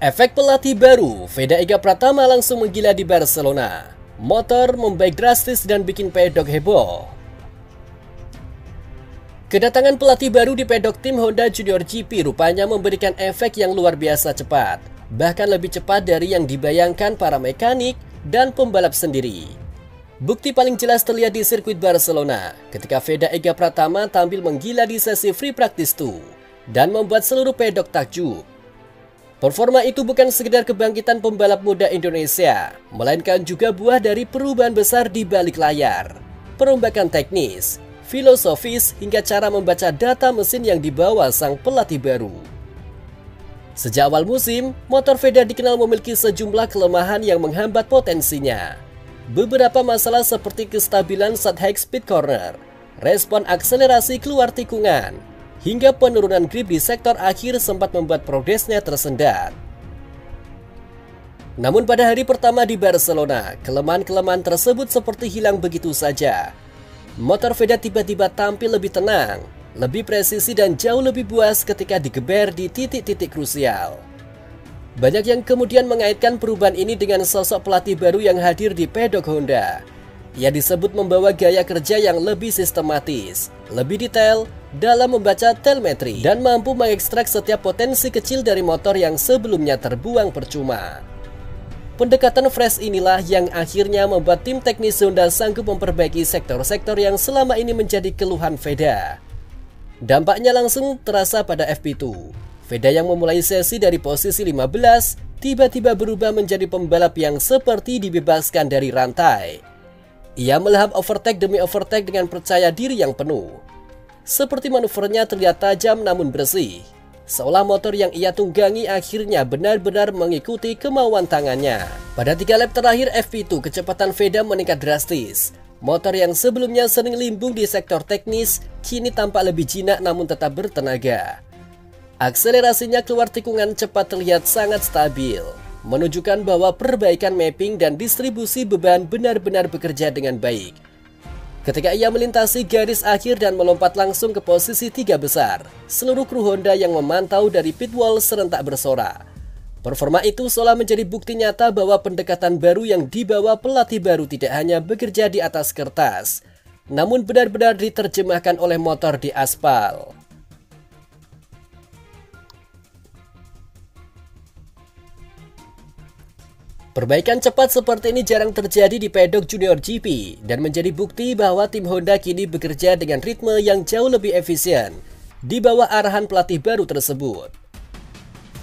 Efek pelatih baru, Veda Ega Pratama langsung menggila di Barcelona. Motor membaik drastis dan bikin pedok heboh. Kedatangan pelatih baru di pedok tim Honda Junior GP rupanya memberikan efek yang luar biasa cepat. Bahkan lebih cepat dari yang dibayangkan para mekanik dan pembalap sendiri. Bukti paling jelas terlihat di sirkuit Barcelona ketika Veda Ega Pratama tampil menggila di sesi free practice 2 dan membuat seluruh pedok takjub. Performa itu bukan sekedar kebangkitan pembalap muda Indonesia, melainkan juga buah dari perubahan besar di balik layar, perombakan teknis, filosofis, hingga cara membaca data mesin yang dibawa sang pelatih baru. Sejak awal musim, motor Veda dikenal memiliki sejumlah kelemahan yang menghambat potensinya. Beberapa masalah seperti kestabilan saat high speed corner, respon akselerasi keluar tikungan, hingga penurunan grip di sektor akhir sempat membuat progresnya tersendat. Namun pada hari pertama di Barcelona, kelemahan-kelemahan tersebut seperti hilang begitu saja. Motor Veda tiba-tiba tampil lebih tenang, lebih presisi dan jauh lebih buas ketika digeber di titik-titik krusial. Banyak yang kemudian mengaitkan perubahan ini dengan sosok pelatih baru yang hadir di pedok Honda. Ia disebut membawa gaya kerja yang lebih sistematis, lebih detail dalam membaca telemetri, dan mampu mengekstrak setiap potensi kecil dari motor yang sebelumnya terbuang percuma. Pendekatan fresh inilah yang akhirnya membuat tim teknis Honda sanggup memperbaiki sektor-sektor yang selama ini menjadi keluhan Veda. Dampaknya langsung terasa pada FP2. Veda yang memulai sesi dari posisi 15, tiba-tiba berubah menjadi pembalap yang seperti dibebaskan dari rantai. Ia melahap overtake demi overtake dengan percaya diri yang penuh. Seperti manuvernya terlihat tajam namun bersih. Seolah motor yang ia tunggangi akhirnya benar-benar mengikuti kemauan tangannya. Pada 3 lap terakhir FP2, kecepatan Veda meningkat drastis. Motor yang sebelumnya sering limbung di sektor teknis, kini tampak lebih jinak namun tetap bertenaga. Akselerasinya keluar tikungan cepat terlihat sangat stabil, menunjukkan bahwa perbaikan mapping dan distribusi beban benar-benar bekerja dengan baik. Ketika ia melintasi garis akhir dan melompat langsung ke posisi 3 besar, seluruh kru Honda yang memantau dari pit wall serentak bersorak. Performa itu seolah menjadi bukti nyata bahwa pendekatan baru yang dibawa pelatih baru tidak hanya bekerja di atas kertas, namun benar-benar diterjemahkan oleh motor di aspal. Perbaikan cepat seperti ini jarang terjadi di pedok Junior GP dan menjadi bukti bahwa tim Honda kini bekerja dengan ritme yang jauh lebih efisien di bawah arahan pelatih baru tersebut.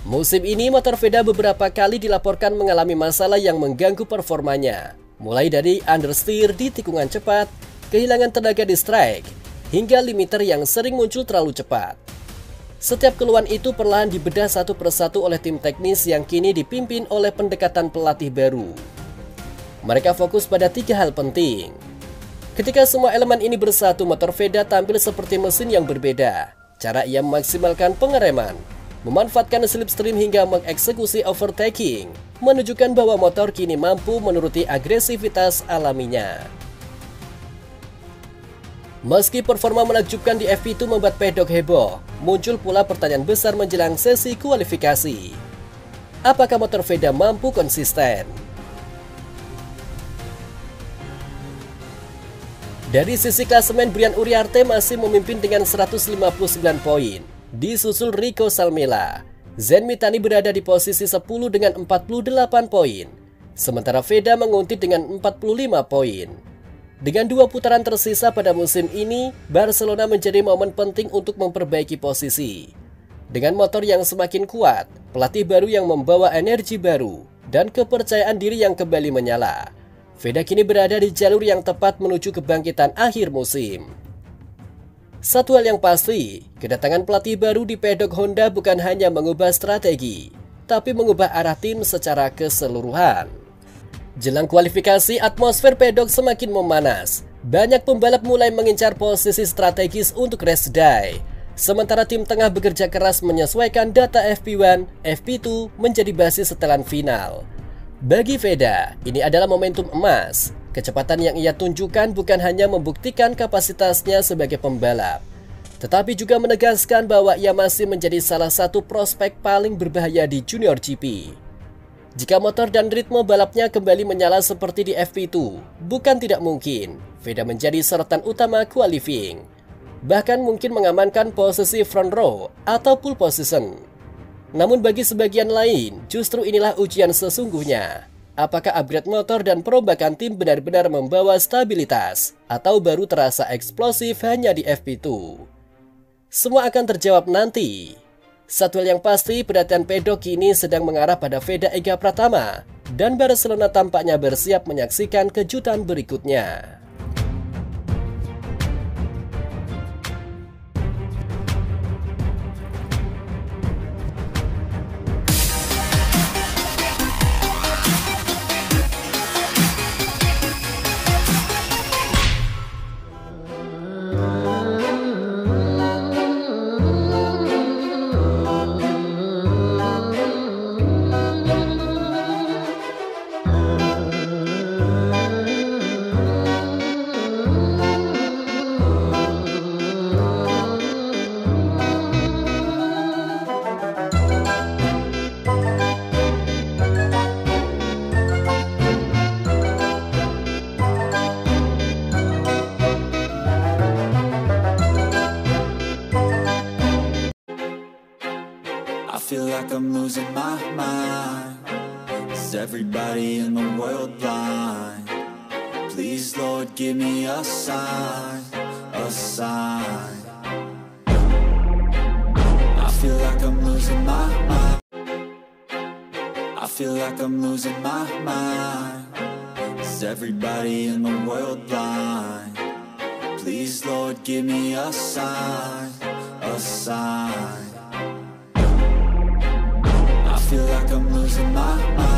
Musim ini motor Veda beberapa kali dilaporkan mengalami masalah yang mengganggu performanya, mulai dari understeer di tikungan cepat, kehilangan tenaga di strike, hingga limiter yang sering muncul terlalu cepat. Setiap keluhan itu perlahan dibedah satu persatu oleh tim teknis yang kini dipimpin oleh pendekatan pelatih baru. Mereka fokus pada 3 hal penting. Ketika semua elemen ini bersatu, motor Veda tampil seperti mesin yang berbeda. Cara ia memaksimalkan pengereman, memanfaatkan slipstream hingga mengeksekusi overtaking, menunjukkan bahwa motor kini mampu menuruti agresivitas alaminya. Meski performa menakjubkan di FP2 membuat pedok heboh, muncul pula pertanyaan besar menjelang sesi kualifikasi. Apakah motor Veda mampu konsisten? Dari sisi klasemen, Brian Uriarte masih memimpin dengan 159 poin, disusul Rico Salmela. Zen Mitani berada di posisi 10 dengan 48 poin, sementara Veda menguntit dengan 45 poin. Dengan 2 putaran tersisa pada musim ini, Barcelona menjadi momen penting untuk memperbaiki posisi. Dengan motor yang semakin kuat, pelatih baru yang membawa energi baru, dan kepercayaan diri yang kembali menyala, Veda kini berada di jalur yang tepat menuju kebangkitan akhir musim. Satu hal yang pasti, kedatangan pelatih baru di pedok Honda bukan hanya mengubah strategi, tapi mengubah arah tim secara keseluruhan. Jelang kualifikasi, atmosfer pedok semakin memanas. Banyak pembalap mulai mengincar posisi strategis untuk race day. Sementara tim tengah bekerja keras menyesuaikan data FP1, FP2 menjadi basis setelan final. Bagi Veda, ini adalah momentum emas. Kecepatan yang ia tunjukkan bukan hanya membuktikan kapasitasnya sebagai pembalap, tetapi juga menegaskan bahwa ia masih menjadi salah satu prospek paling berbahaya di Junior GP. Jika motor dan ritme balapnya kembali menyala seperti di FP2, bukan tidak mungkin Veda menjadi sorotan utama qualifying, bahkan mungkin mengamankan posisi front row atau pole position. Namun bagi sebagian lain, justru inilah ujian sesungguhnya. Apakah upgrade motor dan perombakan tim benar-benar membawa stabilitas, atau baru terasa eksplosif hanya di FP2? Semua akan terjawab nanti. Satu hal yang pasti, perhatian pedok kini sedang mengarah pada Veda Ega Pratama, dan Barcelona tampaknya bersiap menyaksikan kejutan berikutnya. I feel like I'm losing my mind. Is everybody in the world blind? Please, Lord, give me a sign, a sign. I feel like I'm losing my mind. I feel like I'm losing my mind. Is everybody in the world blind? Please, Lord, give me a sign, a sign. I feel like I'm losing my mind.